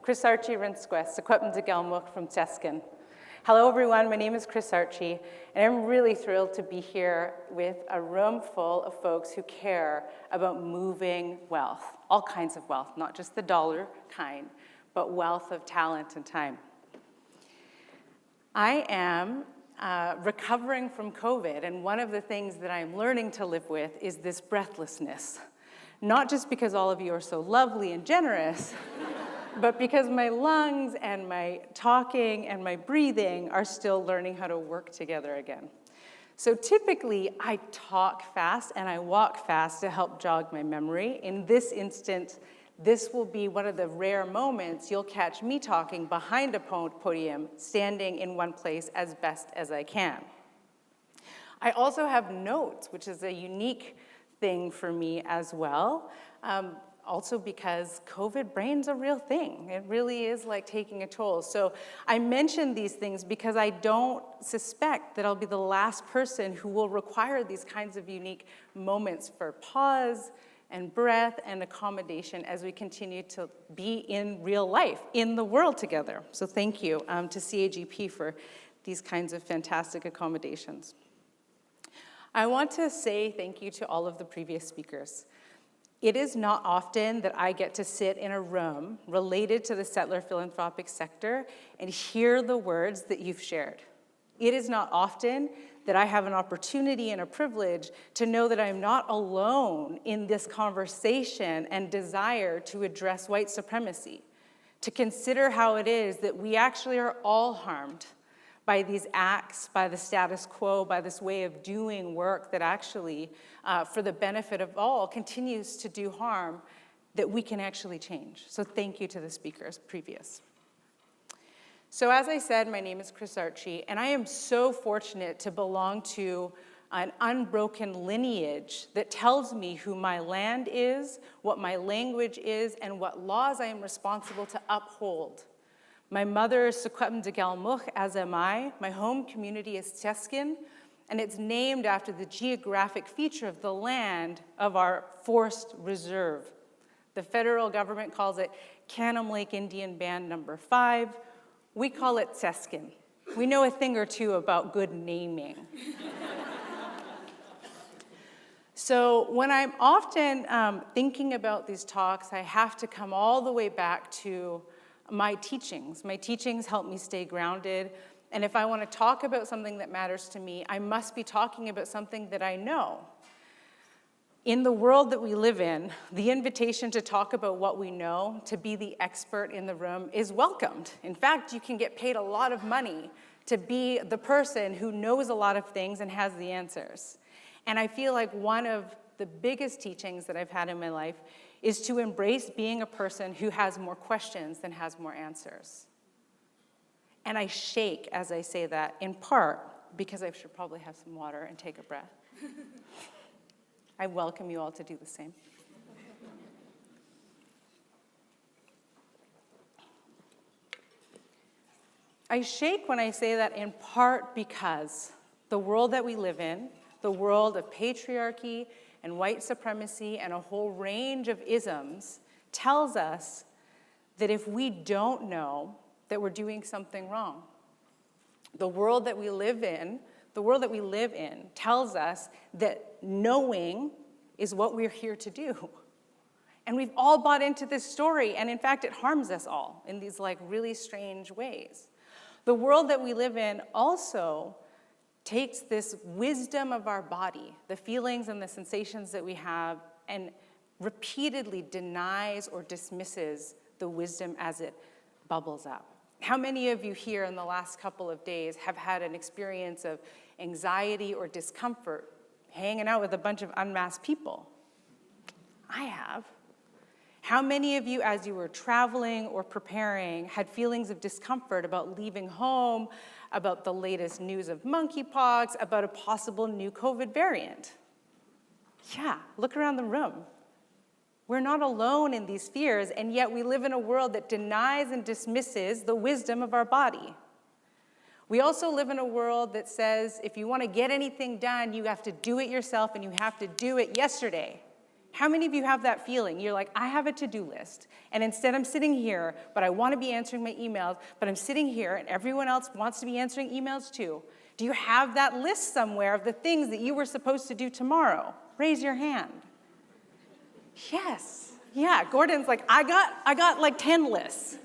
Kris Archie Sequeppendegelmuk from Teskin. Hello everyone, my name is Kris Archie, and I'm really thrilled to be here with a room full of folks who care about moving wealth, all kinds of wealth, not just the dollar kind, but wealth of talent and time. I am recovering from COVID, and one of the things that I'm learning to live with is this breathlessness. Not just because all of you are so lovely and generous, but because my lungs and my talking and my breathing are still learning how to work together again. So typically, I talk fast and I walk fast to help jog my memory. In this instance, this will be one of the rare moments you'll catch me talking behind a podium, standing in one place as best as I can. I also have notes, which is a unique thing for me as well. Also because COVID brain's a real thing. It really is like taking a toll. So I mention these things because I don't suspect that I'll be the last person who will require these kinds of unique moments for pause and breath and accommodation as we continue to be in real life, in the world together. So thank you to CAGP for these kinds of fantastic accommodations. I want to say thank you to all of the previous speakers. It is not often that I get to sit in a room related to the settler philanthropic sector and hear the words that you've shared. It is not often that I have an opportunity and a privilege to know that I'm not alone in this conversation and desire to address white supremacy, to consider how it is that we actually are all harmed by these acts, by the status quo, by this way of doing work that actually, for the benefit of all, continues to do harm that we can actually change. So thank you to the speakers previous. So as I said, my name is Kris Archie, and I am so fortunate to belong to an unbroken lineage that tells me who my land is, what my language is, and what laws I am responsible to uphold. My mother is Sequeppendegelmuk, as am I. My home community is Teskin, and it's named after the geographic feature of the land of our forest reserve. The federal government calls it Canham Lake Indian Band Number 5. We call it Teskin. We know a thing or two about good naming. So when I'm often thinking about these talks, I have to come all the way back to my teachings. My teachings help me stay grounded, and if I want to talk about something that matters to me, I must be talking about something that I know. In the world that we live in, the invitation to talk about what we know, to be the expert in the room, is welcomed. In fact, you can get paid a lot of money to be the person who knows a lot of things and has the answers. And I feel like one of the biggest teachings that I've had in my life is to embrace being a person who has more questions than has more answers. And I shake as I say that, in part because I should probably have some water and take a breath. I welcome you all to do the same. I shake when I say that in part because the world that we live in, the world of patriarchy and white supremacy and a whole range of isms, tells us that if we don't know, that we're doing something wrong. The world that we live in tells us that knowing is what we're here to do. And we've all bought into this story, and in fact, it harms us all in these like really strange ways. The world that we live in also takes this wisdom of our body, the feelings and the sensations that we have, and repeatedly denies or dismisses the wisdom as it bubbles up. How many of you here in the last couple of days have had an experience of anxiety or discomfort hanging out with a bunch of unmasked people? I have. How many of you, as you were traveling or preparing, had feelings of discomfort about leaving home, about the latest news of monkeypox, about a possible new COVID variant? Yeah, look around the room. We're not alone in these fears, and yet we live in a world that denies and dismisses the wisdom of our body. We also live in a world that says if you want to get anything done, you have to do it yourself and you have to do it yesterday. How many of you have that feeling? You're like, I have a to-do list, and instead I'm sitting here, but I want to be answering my emails, but I'm sitting here, and everyone else wants to be answering emails too. Do you have that list somewhere of the things that you were supposed to do tomorrow? Raise your hand. Yes. Yeah, Gordon's like, I got like 10 lists.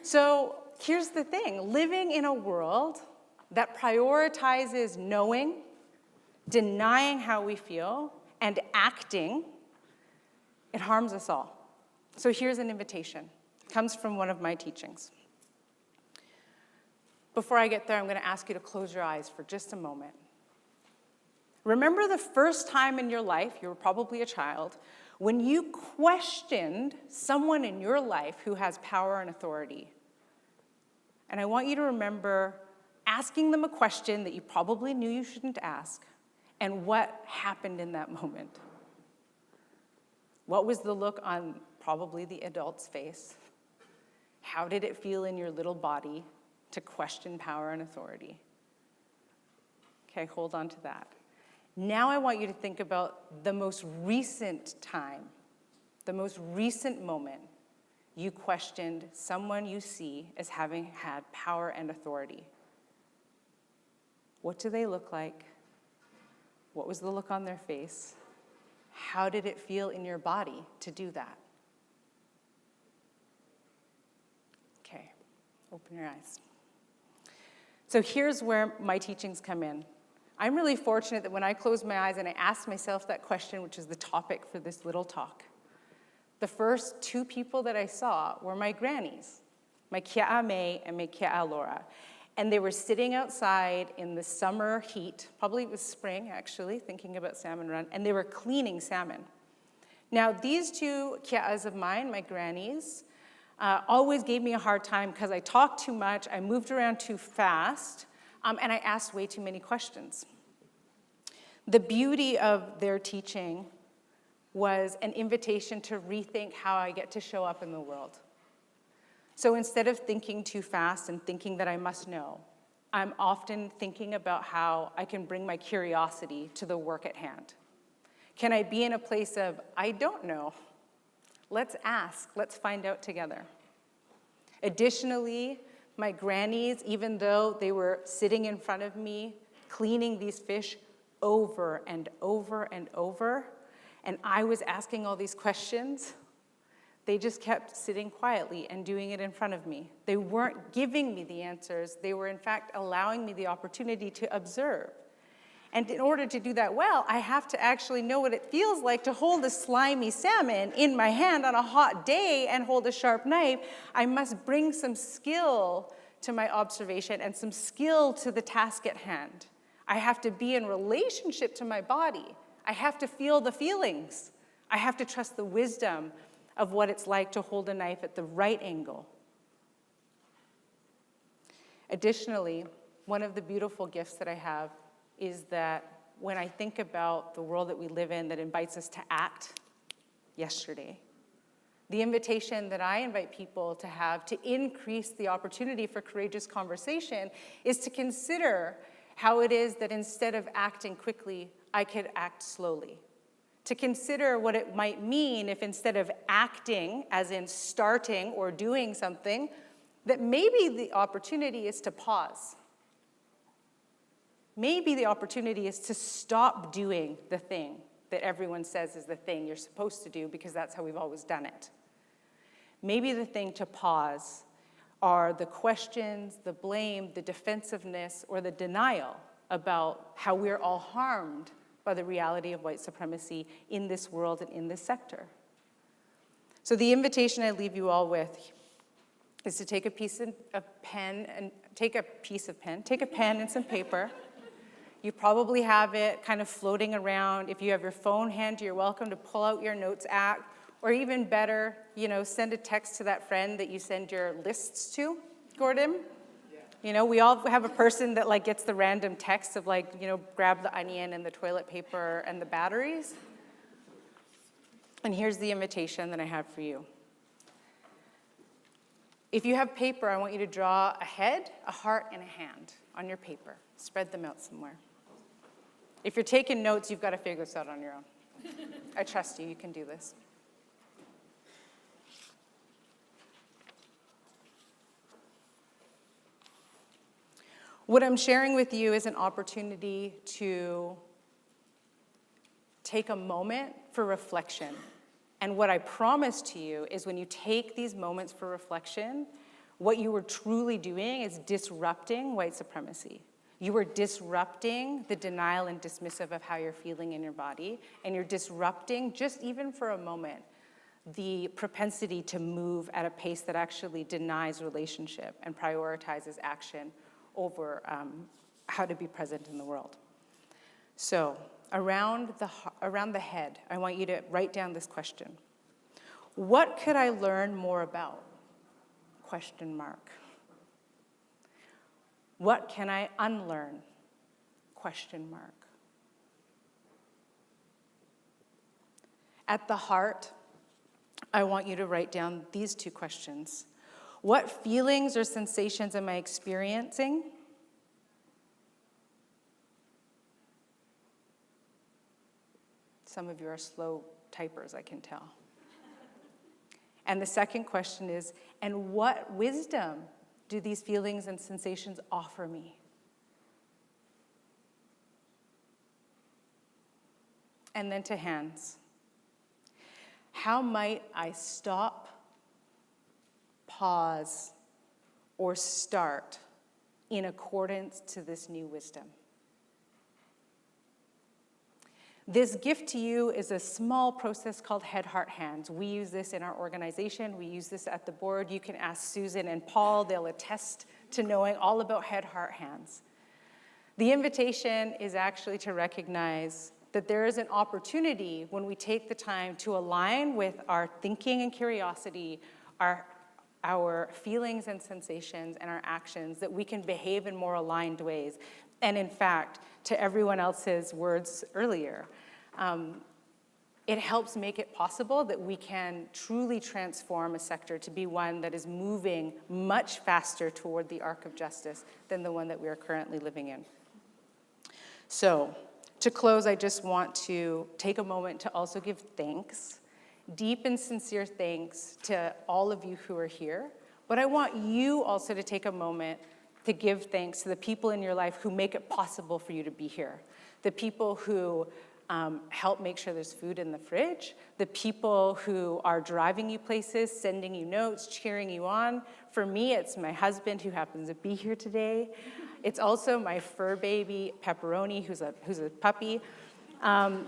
So here's the thing. Living in a world that prioritizes knowing, denying how we feel, and acting, it harms us all. So here's an invitation. It comes from one of my teachings. Before I get there, I'm going to ask you to close your eyes for just a moment. Remember the first time in your life, you were probably a child, when you questioned someone in your life who has power and authority. And I want you to remember asking them a question that you probably knew you shouldn't ask, and what happened in that moment. What was the look on probably the adult's face? How did it feel in your little body to question power and authority? Okay, hold on to that. Now I want you to think about the most recent time, the most recent moment you questioned someone you see as having had power and authority. What do they look like? What was the look on their face? How did it feel in your body to do that? Okay, open your eyes. So here's where my teachings come in. I'm really fortunate that when I closed my eyes and I asked myself that question, which is the topic for this little talk, the first two people that I saw were my grannies, my Kia May and my Kia Laura. And they were sitting outside in the summer heat, probably it was spring actually, thinking about salmon run, and they were cleaning salmon. Now these two Kia'as of mine, my grannies, always gave me a hard time because I talked too much, I moved around too fast, and I asked way too many questions. The beauty of their teaching was an invitation to rethink how I get to show up in the world. So instead of thinking too fast and thinking that I must know, I'm often thinking about how I can bring my curiosity to the work at hand. Can I be in a place of, I don't know, let's ask, let's find out together. Additionally, my grannies, even though they were sitting in front of me, cleaning these fish over and over and over, and I was asking all these questions, they just kept sitting quietly and doing it in front of me. They weren't giving me the answers. They were, in fact, allowing me the opportunity to observe. And in order to do that well, I have to actually know what it feels like to hold a slimy salmon in my hand on a hot day and hold a sharp knife. I must bring some skill to my observation and some skill to the task at hand. I have to be in relationship to my body. I have to feel the feelings. I have to trust the wisdom of what it's like to hold a knife at the right angle. Additionally, one of the beautiful gifts that I have is that when I think about the world that we live in that invites us to act yesterday, the invitation that I invite people to have to increase the opportunity for courageous conversation is to consider how it is that instead of acting quickly, I could act slowly. To consider what it might mean if instead of acting, as in starting or doing something, that maybe the opportunity is to pause. Maybe the opportunity is to stop doing the thing that everyone says is the thing you're supposed to do because that's how we've always done it. Maybe the thing to pause are the questions, the blame, the defensiveness, or the denial about how we're all harmed by the reality of white supremacy in this world and in this sector. So the invitation I leave you all with is to take a pen and some paper. You probably have it kind of floating around. If you have your phone handy, you're welcome to pull out your notes app, or even better, send a text to that friend that you send your lists to, Gordon. We all have a person that gets the random text of grab the onion and the toilet paper and the batteries. And here's the invitation that I have for you. If you have paper, I want you to draw a head, a heart, and a hand on your paper. Spread them out somewhere. If you're taking notes, you've got to figure this out on your own. I trust you. You can do this. What I'm sharing with you is an opportunity to take a moment for reflection. And what I promise to you is when you take these moments for reflection, what you are truly doing is disrupting white supremacy. You are disrupting the denial and dismissive of how you're feeling in your body, and you're disrupting, just even for a moment, the propensity to move at a pace that actually denies relationship and prioritizes action over how to be present in the world. So around the head, I want you to write down this question. What could I learn more about? Question mark. What can I unlearn? Question mark. At the heart, I want you to write down these two questions. What feelings or sensations am I experiencing? Some of you are slow typers, I can tell. And the second question is, and what wisdom do these feelings and sensations offer me? And then to hands. How might I stop, pause, or start in accordance to this new wisdom? This gift to you is a small process called Head, Heart, Hands. We use this in our organization. We use this at the board. You can ask Susan and Paul. They'll attest to knowing all about Head, Heart, Hands. The invitation is actually to recognize that there is an opportunity when we take the time to align with our thinking and curiosity, our feelings and sensations and our actions, that we can behave in more aligned ways. And in fact, to everyone else's words earlier, it helps make it possible that we can truly transform a sector to be one that is moving much faster toward the arc of justice than the one that we are currently living in. So, to close, I just want to take a moment to also give thanks, deep and sincere thanks to all of you who are here. But I want you also to take a moment to give thanks to the people in your life who make it possible for you to be here. The people who help make sure there's food in the fridge, the people who are driving you places, sending you notes, cheering you on. For me, it's my husband who happens to be here today. It's also my fur baby, Pepperoni, who's a puppy.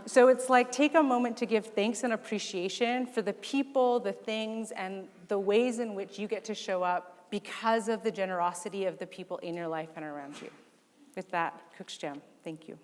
So it's like, take a moment to give thanks and appreciation for the people, the things, and the ways in which you get to show up because of the generosity of the people in your life and around you. With that, Cook's Jam, thank you.